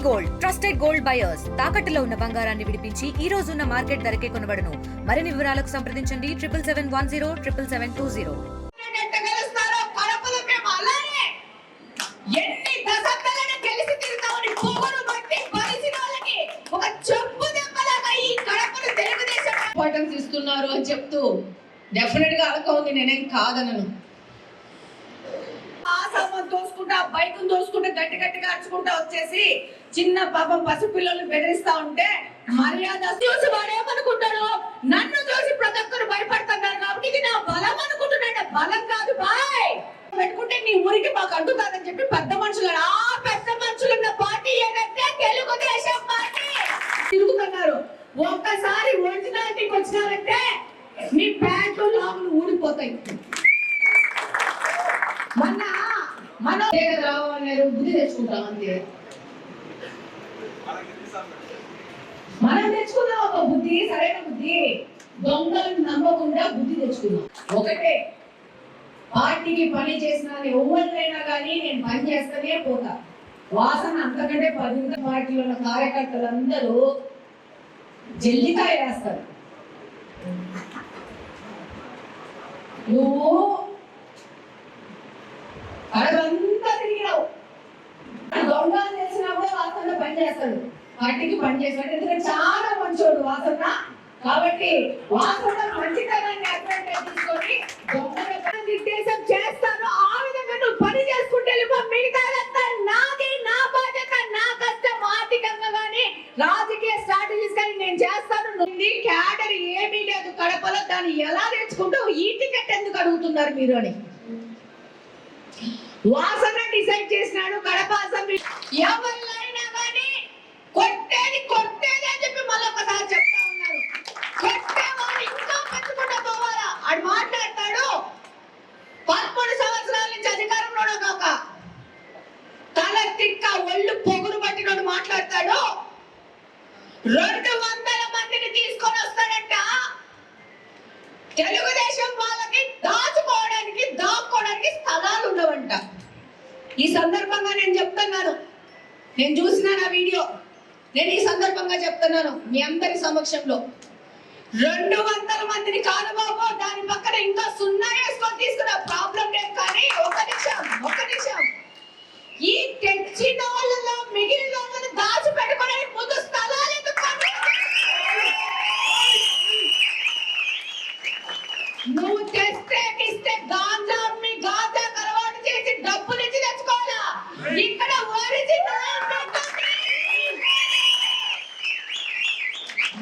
Gold trusted gold buyers తాకట్టులో ఉన్న బంగారాన్ని విడిపించి ఈ రోజు ఉన్న మార్కెట్ ధరకే కొనబడును. మరిన్ని వివరాలకు సంప్రదించండి 7710772020. ఇస్తున్నారు అని చెప్తూ డెఫినెట్ గా అలక ఉంది, నేనేం కాదనను. దోసుకుంటా బైక్ దోసుకుంటా గట్టి గట్టిగా అరుచుకుంటా వచ్చేసి చిన్న పాపం పసిపిల్లలు బెదిరిస్తా ఉంటే మర్యాద చూసి వాడేమనుకుంటాడు, నన్ను చూసి ప్రతి ఒక్కరు భయపడుతున్నారు కాబట్టి ఇది నా బలం అనుకుంటున్నాడు. బలం కాదు బాయ్, పెట్టుకుంటే నీ ఊరికి మాకు అంటుతాదని చెప్పి పెద్ద మనుషులు, ఆ పెద్ద మనుషులున్న పార్టీ ఏదంటే తెలుగుదేశం పార్టీ తిరుగుతున్నారు. ఒక్కసారి ఒరిజినాలిటీకి వచ్చినారంటే మీ ప్యాంట్లు లాగులు ఊడిపోతాయి. మనం రావాలన్నారు, బుద్ధి తెచ్చుకుంటాం అంతే. మనం తెచ్చుకున్నాం ఒక బుద్ధి, సరైన బుద్ధి. దొంగలను నమ్మకుండా బుద్ధి తెచ్చుకున్నాం. ఒకటే, పార్టీకి పని చేసిన ఎవరినైనా కానీ నేను పని చేస్తూనే పోతా. వాసన అంతకంటే 10 పార్టీలో ఉన్న కార్యకర్తలందరూ జల్లికాయ వేస్తారు. నువ్వు అదంతా తిరిగినావు, దొంగలు చేసినా కూడా వాసన పని చేస్తాడు, పార్టీకి పని చేస్తాడు. ఎందుకంటే చాలా మంచోడు వాసన. కాబట్టి వాసన మంచితనాన్ని అడ్వాంటేజ్ తీసుకొని దొంగల నిర్దేశం చేస్తాను. ఆ విధంగా నువ్వు పని చేసుకుంటే మిగతాదంతా నాది, నా బాధ్యత, నా కష్టం. ఆర్థికంగా కానీ రాజకీయ స్ట్రాటజీస్ కానీ నేను చేస్తాను. క్యాడర్ ఏమీ లేదు కడపలో, దాన్ని ఎలా తెచ్చుకుంటూ ఈ టికెట్ ఎందుకు అడుగుతున్నారు మీరు అని వాసన డిసైడ్ చేసినాడు. కడప అసెంబ్లీ ఎవరినైనా కానీ కొట్టేది అని చెప్పి మళ్ళీ ఒకసారి చెప్తా ఉన్నారు. కొట్టేవాడు ఇంకా పెట్టుకుంటా పోవాలా అని మాట్లాడతాడు. 11 సంవత్సరాల నుంచి అధికారంలో ఒక తల తిక్క ఒళ్ళు పొగురు పట్టినోడు మాట్లాడతాడు. 200 మందిని తీసుకొని వస్తాడంట. తెలుగుదేశం వాళ్ళకి దాచుకోవడానికి దాక్కోవడానికి స్థలాలు ఉండవంట. ఈ సందర్భంగా నేను చెప్తున్నాను, నేను చూసిన నా వీడియో, నేను ఈ సందర్భంగా చెప్తున్నాను మీ అందరి సమక్షంలో. 200 మందిని కాదు బాబు, దాని పక్కన ఇంకా 0 వేసుకొని తీసుకున్న ప్రాబ్లం లేదు. కానీ ఒక నిమిషం ఈ తెచ్చిన వాళ్ళలో మిగిలిన వాళ్ళని దాచి పెట్టుకోవడానికి ముందు స్థలాలు ఎందుకు? నువ్వు తెస్తే గాంజా అమ్మి గాంజా అలవాటు చేసి డబ్బులు ఇచ్చి తెచ్చుకోవాలా? ఇక్కడ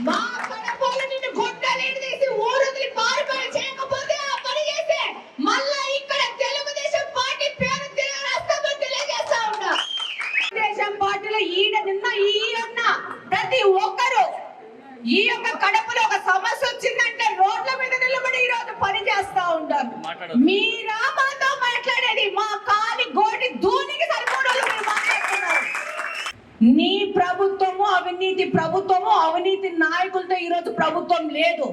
మా కడపలో నిన్ను గొడ్డలేని తీసి ఊరొదిలి పారిపోయి చేయకపోతే ఆ పని చేస్తే మళ్ళా ఇక్కడ తెలుగుదేశం పార్టీ పేరు రాస్తామని తెలియజేస్తా ఉన్నా. తెలుగుదేశం పార్టీలో ఈడ నిన్న ఈ అన్న ప్రతి ఒక్కరు ఈ యొక్క కడపలో ఒక సమస్య వచ్చిందంటే రోడ్ల మీద నిలబడి ఈ రోజు పని చేస్తా ఉంటారు. మీరా మాతో మాట్లాడేది? మా కాలి గోటి దూనికి సరిపోవడం మీరు మాట్లాడుతున్నారు. నీ ప్రభుత్వము అవినీతి ప్రభుత్వము, అవినీతి నాయకులతో ఈ రోజు ప్రభుత్వం లేదు.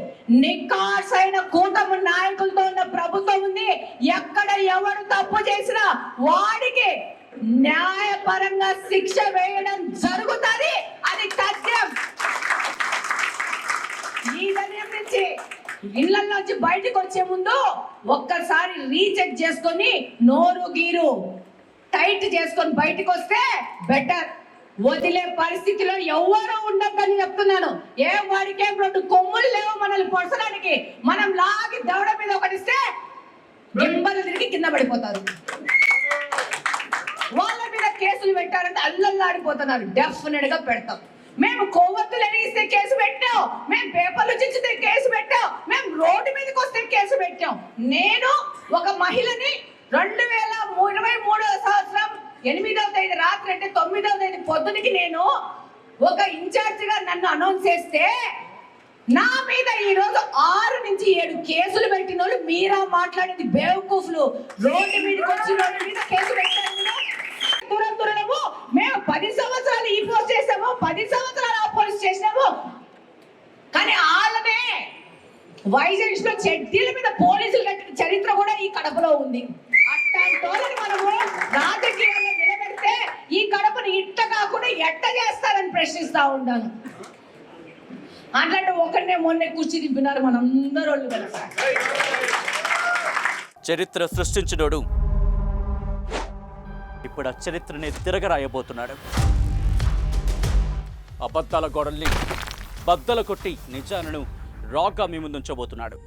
నికార్సైన కూటమి నాయకులతో ఉన్న ప్రభుత్వం ఉంది. ఎక్కడ ఎవరు తప్పు చేసినా వాడికి న్యాయపరంగా శిక్ష వేయడం జరుగుతుంది. అది సత్యం. ఈ విషయం నుంచి ఇళ్లలోంచి బయటకు వచ్చే ముందు ఒక్కసారి రీచెక్ చేసుకొని నోరు గీరు టైట్ చేసుకొని బయటకు వస్తే బెటర్. వదిలే పరిస్థితిలో ఎవరు ఉండద్దని చెప్తున్నాను. వాడికేం 2 కొమ్ములు లేవు మనల్ని పొడసడానికి. మనం లాగి దవడ మీద ఒకటిస్తే గింబలు తిరిగి కింద పడిపోతారు. వాళ్ళ మీద కేసులు పెట్టారంటే అల్లల్లాడిపోతున్నారు. డెఫినెట్ గా పెడతాం. మేము కొవ్వొత్తులు వెలిగిస్తే కేసు పెట్టాం, మేము పేపర్లు చించితే కేసు పెట్టాం, మేము రోడ్డు మీదకి వస్తే కేసు పెట్టాం. నేను ఒక మహిళని 2023 సంవత్సరం 8వ తేదీ రాత్రి అంటే 9వ తేదీ పొద్దునికి నేను ఒక ఇన్ఛార్జ్ గా నన్ను అనౌన్స్ చేస్తే నా మీద ఈ రోజు 6 నుంచి 7 కేసులు పెట్టిన వాళ్ళు మీరా మాట్లాడేది బేవకూఫ్లు. రోడ్డు మీదకి వచ్చిన వాళ్ళ మీద కేసు పెట్టాను. మేము 10 సంవత్సరాలు ఈ పోస్ట్ చేసాము, 10 సంవత్సరాలు ఆ పోస్ట్ చేసినాము. కానీ వాళ్ళనే వైజాగ్ లో చెడ్డీల మీద పోలీసులు కట్టిన చరిత్ర కూడా ఈ కడపలో ఉంది. అట్లాంటి వాళ్ళని మనము రాజకీయాల్లో నిలబెడితే అంటే ఈ కడపను ఇట్ట కాకుండా ఎట్ట చేస్తారని ప్రశ్నిస్తా ఉన్నాను. అట్లాంటి ఒకరినే మొన్నే కుర్చీ దింపినారు మనందరూ వాళ్ళు తెలుసా. చరిత్ర సృష్టించినోడు ఇప్పుడు ఆ చరిత్రని తిరగరాయబోతున్నాడు. అబద్ధాల గోడల్ని బద్దలు కొట్టి నిజాలను రాగా మీ ముందుంచబోతున్నాడు.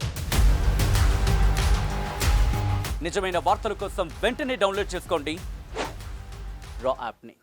నిజమైన వార్తల కోసం వెంటనే డౌన్లోడ్ చేసుకోండి రా యాప్ని.